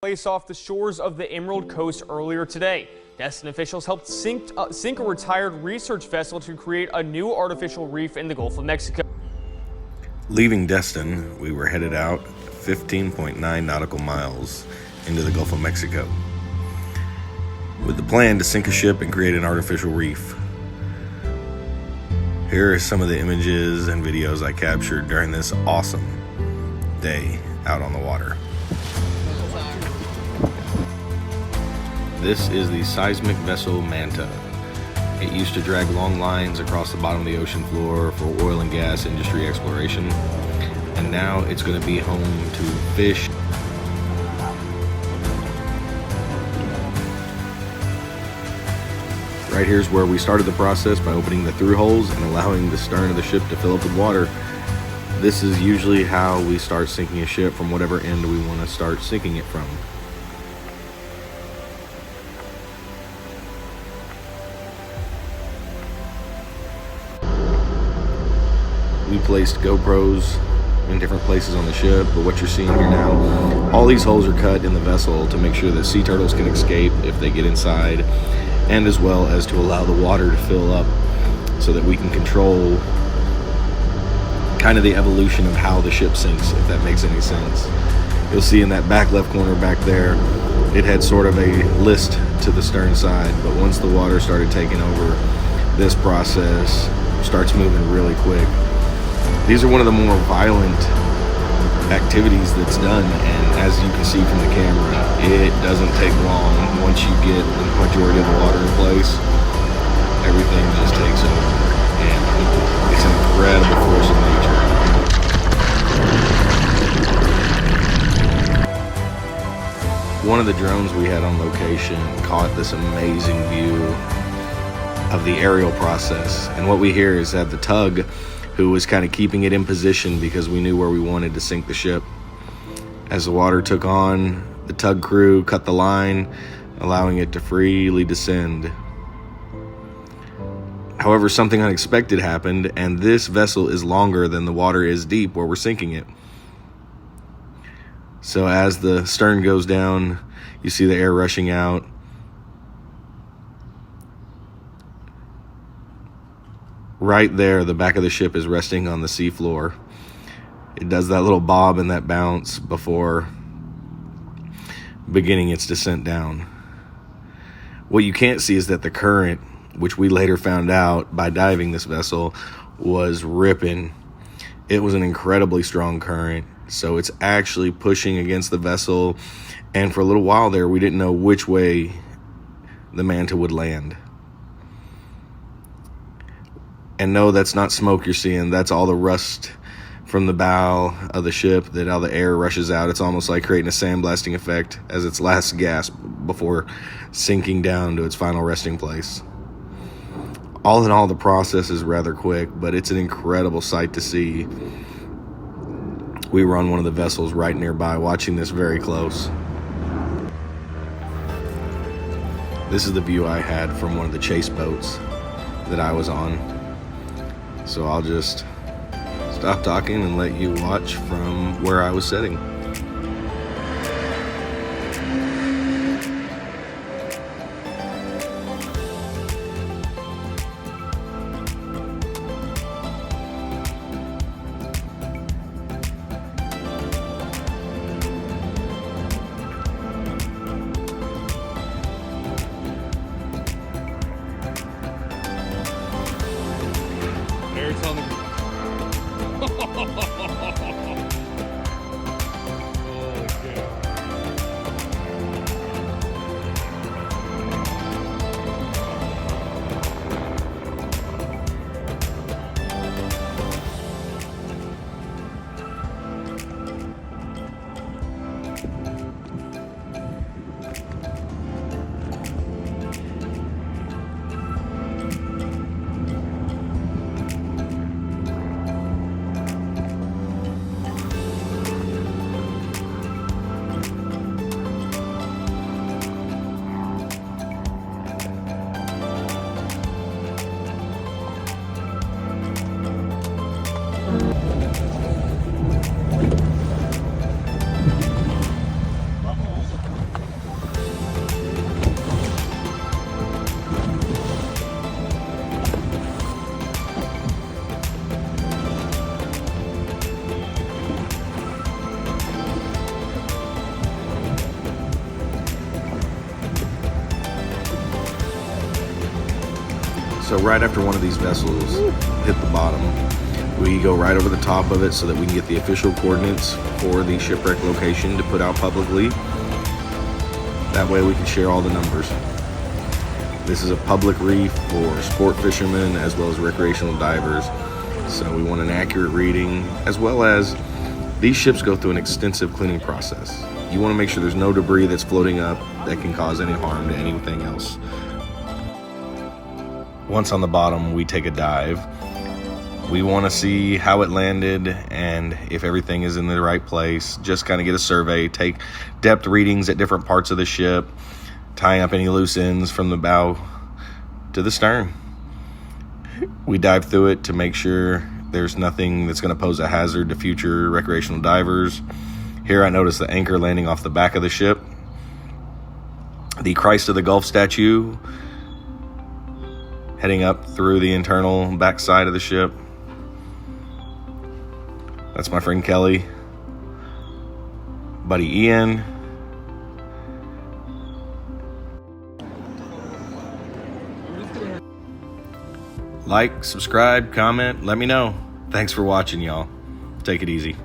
place off the shores of the Emerald Coast earlier today. Destin officials helped sink a retired research vessel to create a new artificial reef in the Gulf of Mexico. Leaving Destin, we were headed out 15.9 nautical miles into the Gulf of Mexico with the plan to sink a ship and create an artificial reef. Here are some of the images and videos I captured during this awesome day out on the water. This is the seismic vessel MANTA. It used to drag long lines across the bottom of the ocean floor for oil and gas industry exploration, and now it's going to be home to fish. Right here's where we started the process by opening the through holes and allowing the stern of the ship to fill up with water. This is usually how we start sinking a ship from whatever end we want to start sinking it from. We placed GoPros in different places on the ship, but what you're seeing here now, all these holes are cut in the vessel to make sure that sea turtles can escape if they get inside, and as well as to allow the water to fill up so that we can control kind of the evolution of how the ship sinks, if that makes any sense. You'll see in that back left corner back there, it had sort of a list to the stern side, but once the water started taking over, this process starts moving really quick. These are one of the more violent activities that's done, and as you can see from the camera, it doesn't take long. Once you get the majority of the water in place, everything just takes over, and it's an incredible force of nature. One of the drones we had on location caught this amazing view of the aerial process, and what we hear is that the tug, who was kind of keeping it in position because we knew where we wanted to sink the ship. As the water took on, the tug crew cut the line, allowing it to freely descend. However, something unexpected happened, and this vessel is longer than the water is deep where we're sinking it. So as the stern goes down, you see the air rushing out. Right there, the back of the ship is resting on the seafloor. It does that little bob and that bounce before beginning its descent down. What you can't see is that the current, which we later found out by diving this vessel, was ripping. It was an incredibly strong current, so it's actually pushing against the vessel, and for a little while there, we didn't know which way the MANTA would land. And no, that's not smoke you're seeing. That's all the rust from the bow of the ship that all the air rushes out. It's almost like creating a sandblasting effect as its last gasp before sinking down to its final resting place. All in all, the process is rather quick, but it's an incredible sight to see. We were on one of the vessels right nearby watching this very close. This is the view I had from one of the chase boats that I was on. So I'll just stop talking and let you watch from where I was sitting. It's on the So right after one of these vessels hit the bottom, we go right over the top of it so that we can get the official coordinates for the shipwreck location to put out publicly. That way we can share all the numbers. This is a public reef for sport fishermen as well as recreational divers. So we want an accurate reading, as well as these ships go through an extensive cleaning process. You want to make sure there's no debris that's floating up that can cause any harm to anything else. Once on the bottom, we take a dive. We want to see how it landed and if everything is in the right place. Just kind of get a survey, take depth readings at different parts of the ship, tying up any loose ends from the bow to the stern. We dive through it to make sure there's nothing that's going to pose a hazard to future recreational divers. Here I notice the anchor landing off the back of the ship, the Christ of the Gulf statue heading up through the internal backside of the ship. That's my friend Kelly, buddy Ian. Like, subscribe, comment, let me know. Thanks for watching, y'all. Take it easy.